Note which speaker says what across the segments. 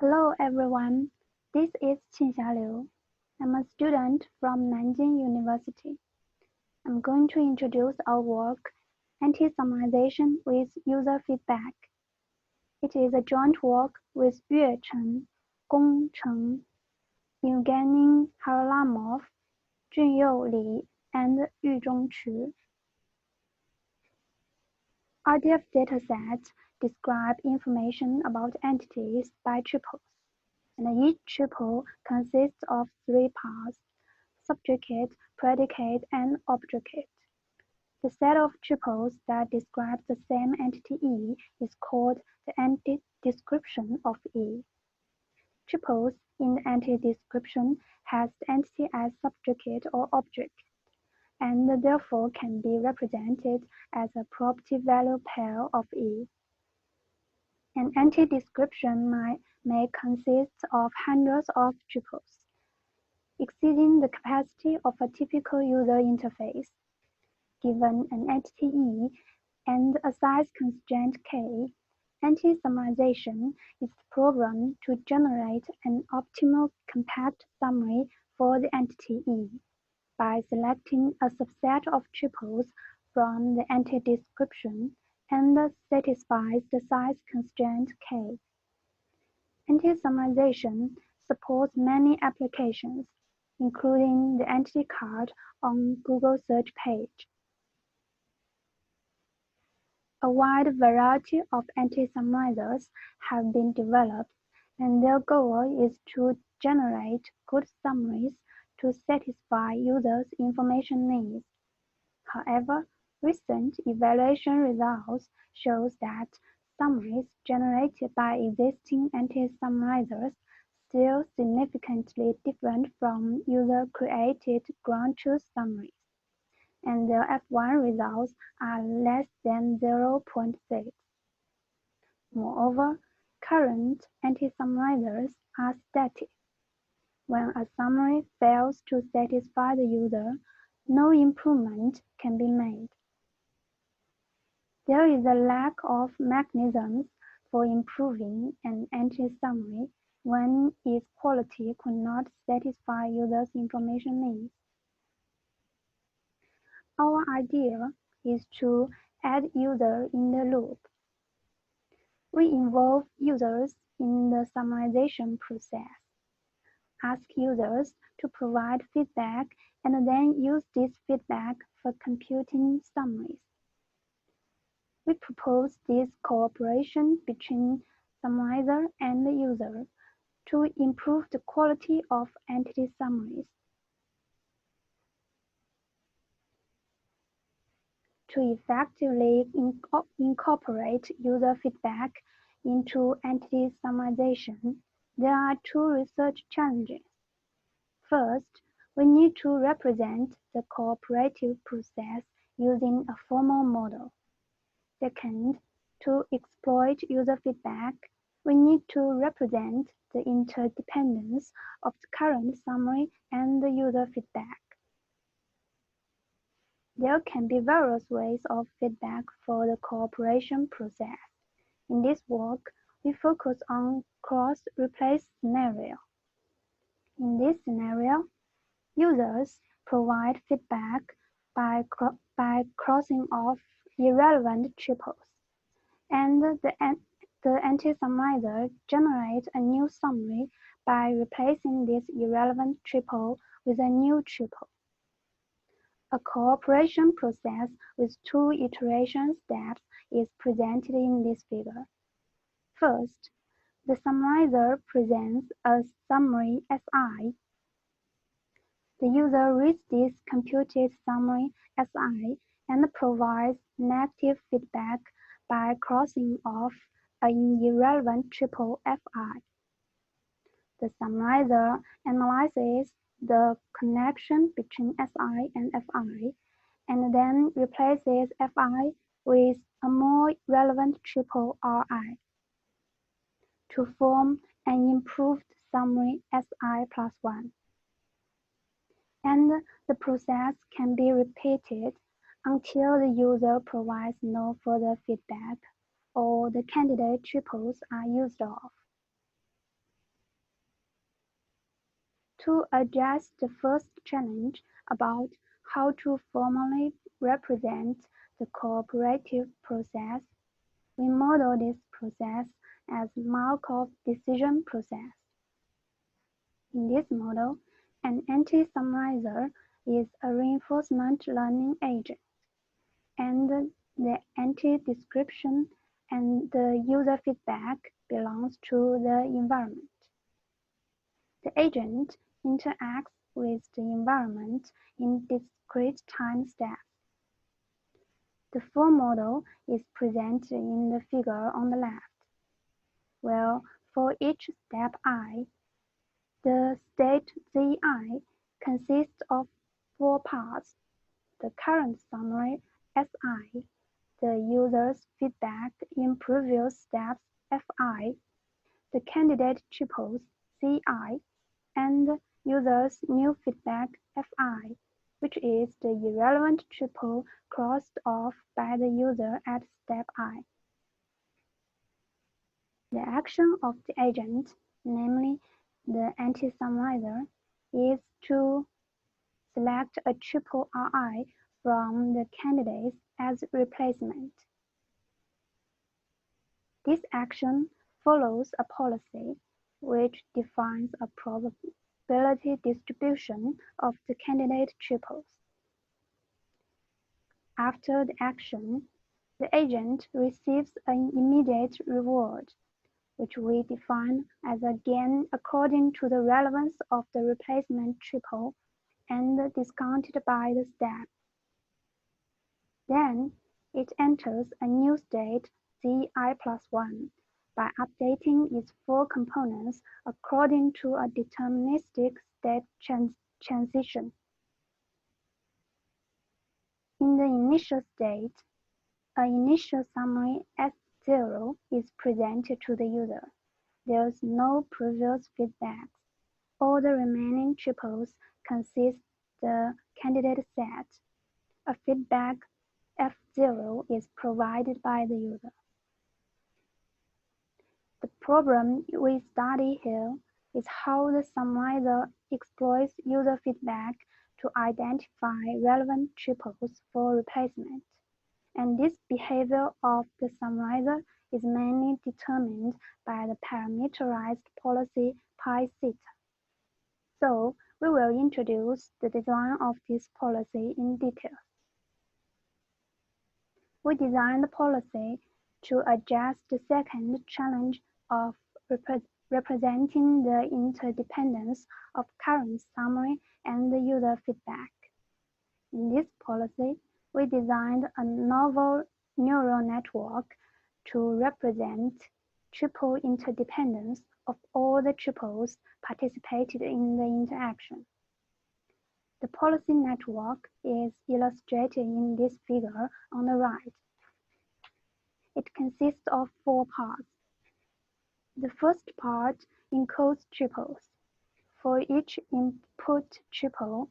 Speaker 1: Hello everyone, this is Qingxia. I'm a student from Nanjing University. I'm going to introduce our work, Anti-Summarization with User Feedback. It is a joint work with Chen, Gong, Cheng, Evgeny, Kharlamov, Junyou Li, and Yuzhong. RDF datasets describe information about entities by triples, and each triple consists of three parts: subject, predicate, and object. The set of triples that describes the same entity E is called the entity description of E. Triples in the entity description has the entity as subject or object, and therefore can be represented as a property value pair of E. An entity description may consist of hundreds of triples, exceeding the capacity of a typical user interface. Given an entity E and a size constraint K, anti-summarization is the program to generate an optimal compact summary for the entity E by selecting a subset of triples from the entity description and satisfies the size constraint K. Anti-summarization supports many applications, including the entity card on Google search page. A wide variety of anti-summarizers have been developed, and their goal is to generate good summaries to satisfy users' information needs. However, recent evaluation results show that summaries generated by existing anti-summarizers still significantly different from user-created ground truth summaries, and their F1 results are less than 0.6. Moreover, current anti-summarizers are static. When a summary fails to satisfy the user, no improvement can be made. There is a lack of mechanisms for improving an anti-summary when its quality could not satisfy users' information needs. Our idea is to add users in the loop. We involve users in the summarization process, ask users to provide feedback, and then use this feedback for computing summaries. We propose this cooperation between summarizer and the user to improve the quality of entity summaries. To effectively incorporate user feedback into entity summarization, there are two research challenges. First, we need to represent the cooperative process using a formal model. Second, to exploit user feedback, we need to represent the interdependence of the current summary and the user feedback. There can be various ways of feedback for the cooperation process. In this work, we focus on cross-replace scenario. In this scenario, users provide feedback by crossing off irrelevant triples, and the anti-summarizer generates a new summary by replacing this irrelevant triple with a new triple. A cooperation process with two iteration steps is presented in this figure. First, the summarizer presents a summary Si. The user reads this computed summary Si and provides negative feedback by crossing off an irrelevant triple Fi. The summarizer analyzes the connection between Si and Fi, and then replaces Fi with a more relevant triple Ri to form an improved summary Si plus 1. And the process can be repeated until the user provides no further feedback or the candidate triples are used off. To address the first challenge about how to formally represent the cooperative process, we model this process as Markov decision process. In this model, an anti-summarizer is a reinforcement learning agent, and the anti-description and the user feedback belongs to the environment. The agent interacts with the environment in discrete time steps. The full model is presented in the figure on the left, where for each step I, the state Zi consists of 4 parts: the current summary Si, the user's feedback in previous steps Fi, the candidate tuples Ci, and user's new feedback Fi, which is the irrelevant tuple crossed off by the user at step I. The action of the agent, namely the anti-summarizer, is to select a tuple Ri from the candidates as replacement. This action follows a policy which defines a probability distribution of the candidate tuples. After the action, the agent receives an immediate reward, which we define as a gain according to the relevance of the replacement tuple and discounted by the step. Then it enters a new state Zi plus 1 by updating its 4 components according to a deterministic state transition. In the initial state, an initial summary S0 is presented to the user. There is no previous feedback. All the remaining tuples consist the candidate set. A feedback F0 is provided by the user. The problem we study here is how the summarizer exploits user feedback to identify relevant tuples for replacement, and this behavior of the summarizer is mainly determined by the parameterized policy pi theta. So we will introduce the design of this policy in detail. We designed the policy to address the second challenge of representing the interdependence of current summary and the user feedback. In this policy, we designed a novel neural network to represent tuple interdependence of all the tuples participated in the interaction. The policy network is illustrated in this figure on the right. It consists of 4 parts. The first part encodes tuples. For each input tuple,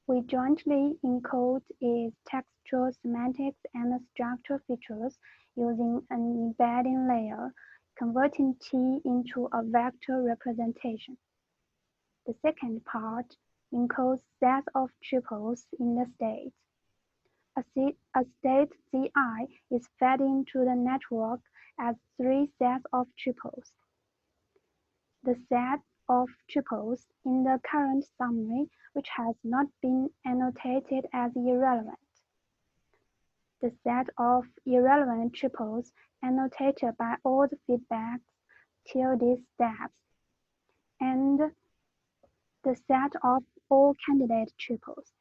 Speaker 1: we jointly encode its textual semantics and structural features using an embedding layer, converting T into a vector representation. The second part encodes sets of tuples in the state. A state Zi is fed into the network as 3 sets of tuples. The set of tuples in the current summary which has not been annotated as irrelevant. The set of irrelevant tuples annotated by all the feedbacks till these steps, and the set of all candidate tuples.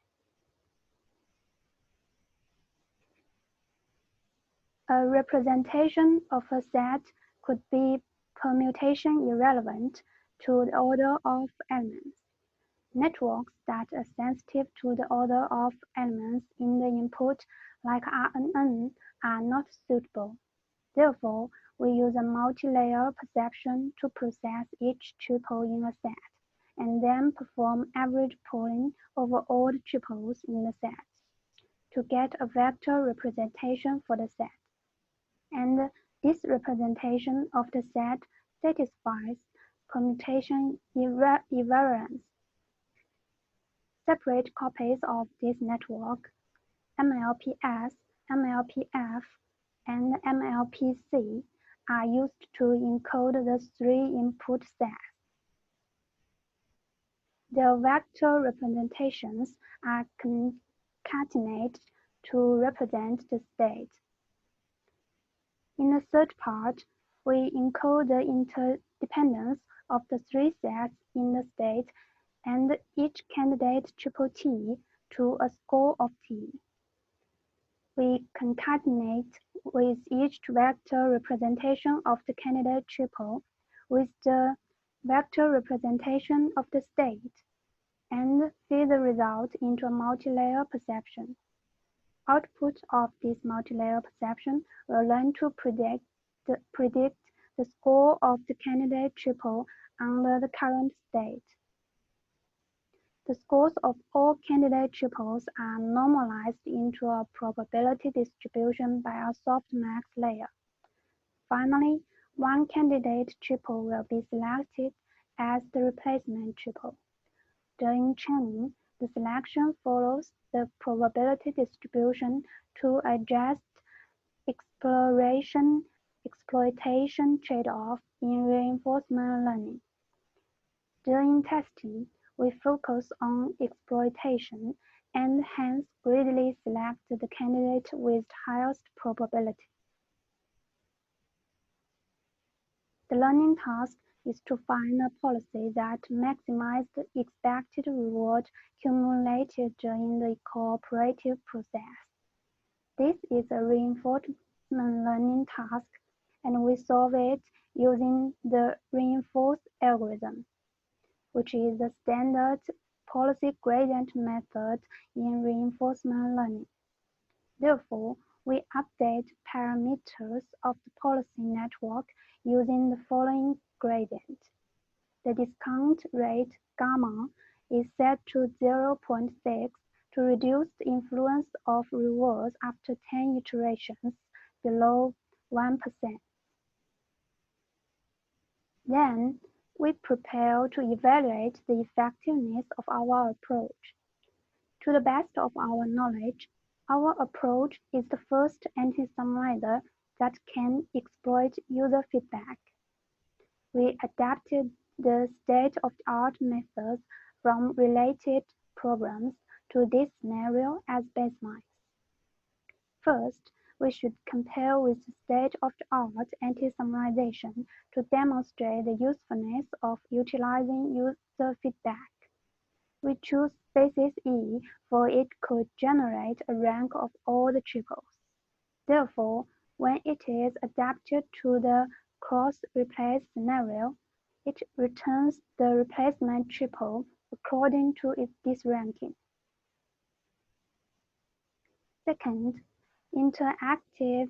Speaker 1: A representation of a set could be permutation irrelevant to the order of elements. Networks that are sensitive to the order of elements in the input, like RNN, are not suitable. Therefore, we use a multi-layer perception to process each tuple in a set, and then perform average pooling over all the tuples in the set to get a vector representation for the set. And this representation of the set satisfies permutation invariance Separate copies of this network, MLPS, MLPF, and MLPC, are used to encode the three input sets. The vector representations are concatenated to represent the state. In the third part, we encode the interdependence of the three sets in the state and each candidate triple T to a score of T. We concatenate with each vector representation of the candidate triple with the vector representation of the state, and feed the result into a multilayer perception. Output of this multilayer perception will learn to predict the score of the candidate triple under the current state. The scores of all candidate triples are normalized into a probability distribution by a softmax layer. Finally, one candidate triple will be selected as the replacement triple. During training, the selection follows the probability distribution to adjust exploration trade-off in reinforcement learning. During testing, we focus on exploitation and hence greatly select the candidate with highest probability. The learning task is to find a policy that maximizes the expected reward accumulated during the cooperative process. This is a reinforcement learning task, and we solve it using the reinforced algorithm, which is the standard policy gradient method in reinforcement learning. Therefore, we update parameters of the policy network using the following gradient. The discount rate gamma is set to 0.6 to reduce the influence of rewards after 10 iterations below 1%. Then, we prepare to evaluate the effectiveness of our approach. To the best of our knowledge, our approach is the first anti-summarizer that can exploit user feedback. We adapted the state-of-the-art methods from related programs to this scenario as baseline. First, we should compare with the state-of-the-art anti-summarization to demonstrate the usefulness of utilizing user feedback. We choose species E for it could generate a rank of all the triples. Therefore, when it is adapted to the cross-replace scenario, it returns the replacement triple according to this ranking. Second, interactive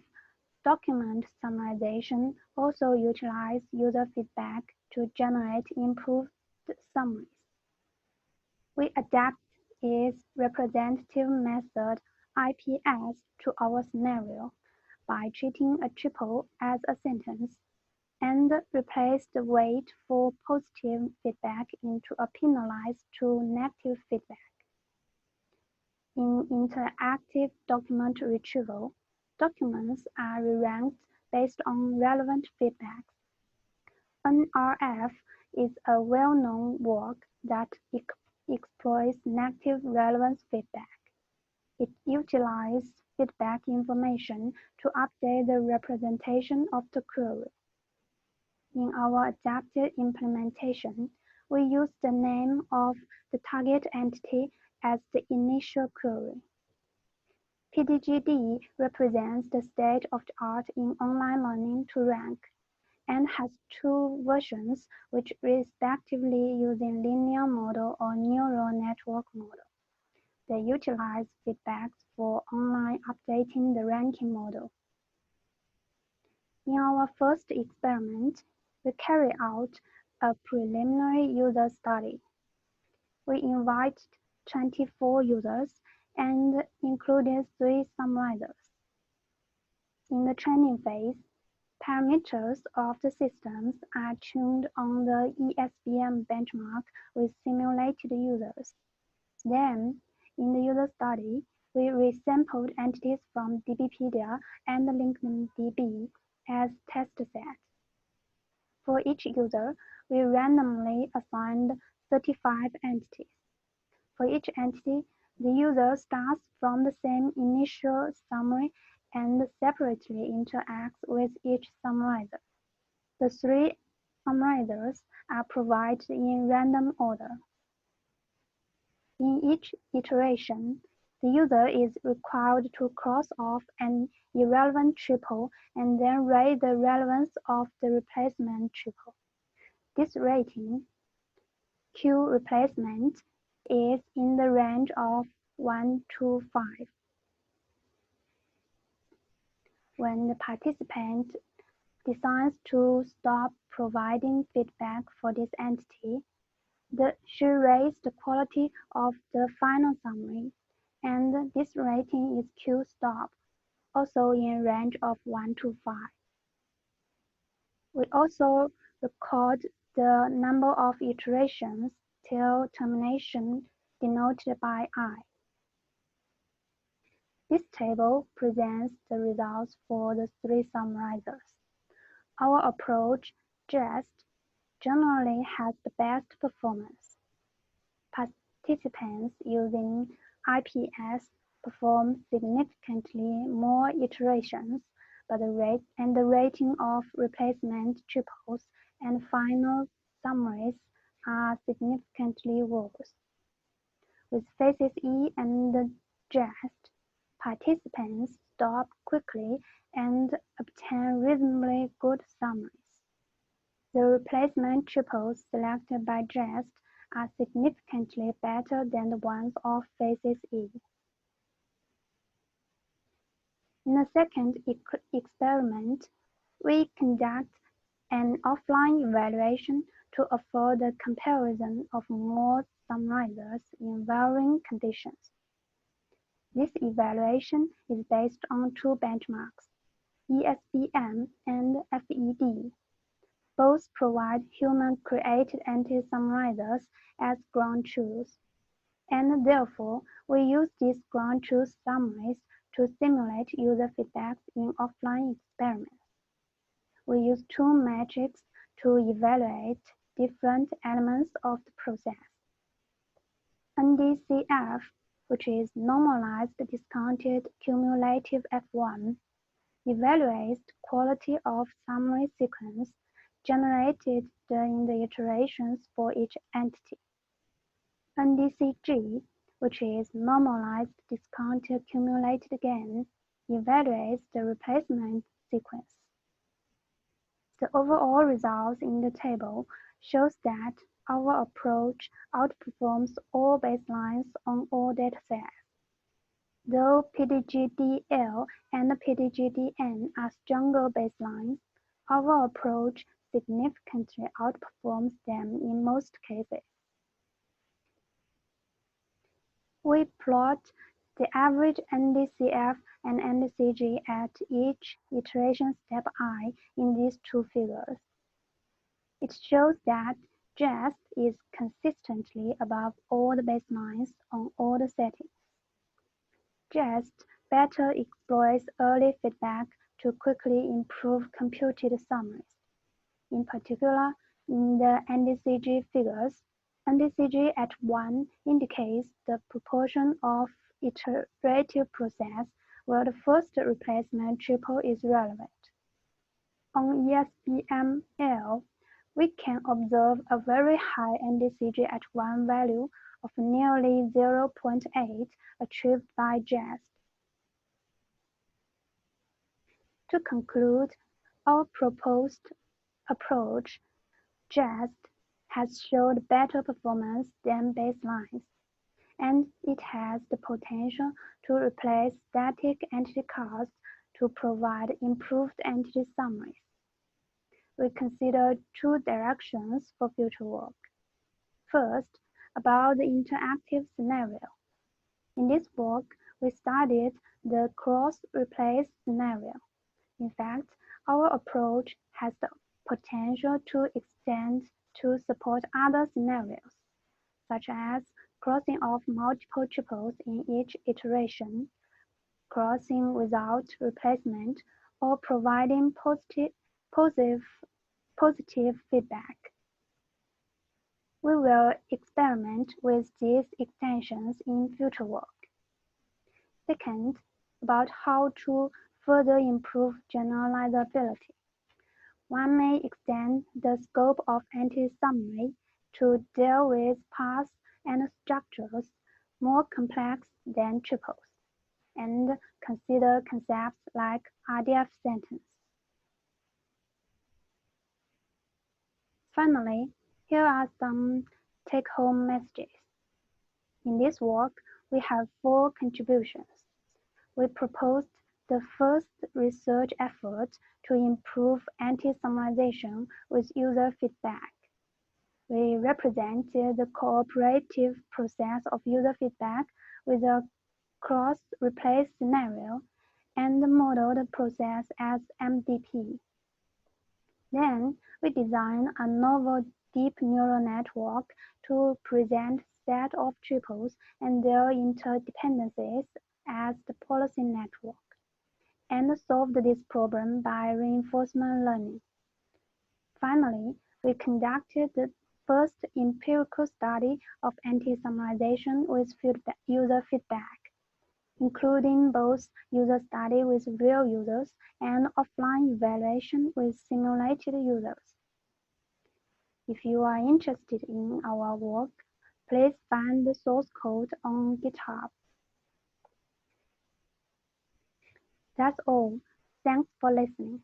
Speaker 1: document summarization also utilizes user feedback to generate improved summaries. We adapt its representative method IPS to our scenario by treating a triple as a sentence and replace the weight for positive feedback into a penalized to negative feedback. In interactive document retrieval, documents are re-ranked based on relevant feedback. NRF is a well-known work that exploits negative relevance feedback. It utilizes feedback information to update the representation of the query. In our adapted implementation, we use the name of the target entity as the initial query. PDGD represents the state-of-the-art in online learning to rank, and has two versions which respectively using linear model or neural network model. They utilize feedback for online updating the ranking model. In our first experiment, we carry out a preliminary user study. We invited 24 users and included 3 summarizers. In the training phase, parameters of the systems are tuned on the ESBM benchmark with simulated users. Then, in the user study, we resampled entities from DBpedia and LinkedIn as test sets. For each user, we randomly assigned 35 entities. For each entity, the user starts from the same initial summary and separately interacts with each summarizer. The three summarizers are provided in random order. In each iteration, the user is required to cross off an irrelevant triple and then rate the relevance of the replacement triple. This rating, Q replacement, is in the range of 1 to 5. When the participant decides to stop providing feedback for this entity, she rates the quality of the final summary, and this rating is Q-stop, also in range of 1 to 5. We also record the number of iterations till termination, denoted by I. This table presents the results for the three summarizers. Our approach, JEST, generally has the best performance. Participants using IPS perform significantly more iterations, but the rating of replacement triples and final summaries are significantly worse. With phases E and JEST, participants stop quickly and obtain reasonably good summaries. The replacement triples selected by JEST are significantly better than the ones of phases E. In the second experiment, we conduct an offline evaluation to afford the comparison of more summarizers in varying conditions. This evaluation is based on two benchmarks, ESBM and FED. Both provide human-created anti-summarizers as ground truths, and therefore we use these ground truth summaries to simulate user feedbacks in offline experiments. We use two metrics to evaluate different elements of the process. NDCF, which is normalized discounted cumulative F1, evaluates the quality of summary sequence generated during the iterations for each entity. NDCG, which is normalized discounted cumulated gain, evaluates the replacement sequence. The overall results in the table shows that our approach outperforms all baselines on all datasets. Though PDGDL and PDGDN are stronger baselines, our approach significantly outperforms them in most cases. We plot the average NDCF and NDCG at each iteration step I in these two figures. It shows that JEST is consistently above all the baselines on all the settings. JEST better exploits early feedback to quickly improve computed summaries. In particular, in the NDCG figures, NDCG at 1 indicates the proportion of iterative process where the first replacement triple is relevant. On ESBML, we can observe a very high NDCG at 1 value of nearly 0.8 achieved by JEST. To conclude, our proposed approach, JEST, has showed better performance than baselines, and it has the potential to replace static entity cards to provide improved entity summaries. We consider two directions for future work. First, about the interactive scenario. In this work, we studied the cross-replace scenario. In fact, our approach has the potential to extend to support other scenarios, such as crossing off multiple triples in each iteration, crossing without replacement, or providing positive feedback. We will experiment with these extensions in future work. Second, about how to further improve generalizability. One may extend the scope of anti-summary to deal with paths and structures more complex than triples, and consider concepts like RDF sentence. Finally, here are some take-home messages. In this work, we have 4 contributions. We proposed the first research effort to improve anti-summarization with user feedback. We represented the cooperative process of user feedback with a cross-replace scenario and modeled the process as MDP. Then, we designed a novel deep neural network to present set of triples and their interdependencies as the policy network, and solved this problem by reinforcement learning. Finally, we conducted the first empirical study of anti-summarization with user feedback, including both user study with real users and offline evaluation with simulated users. If you are interested in our work, please find the source code on GitHub. That's all. Thanks for listening.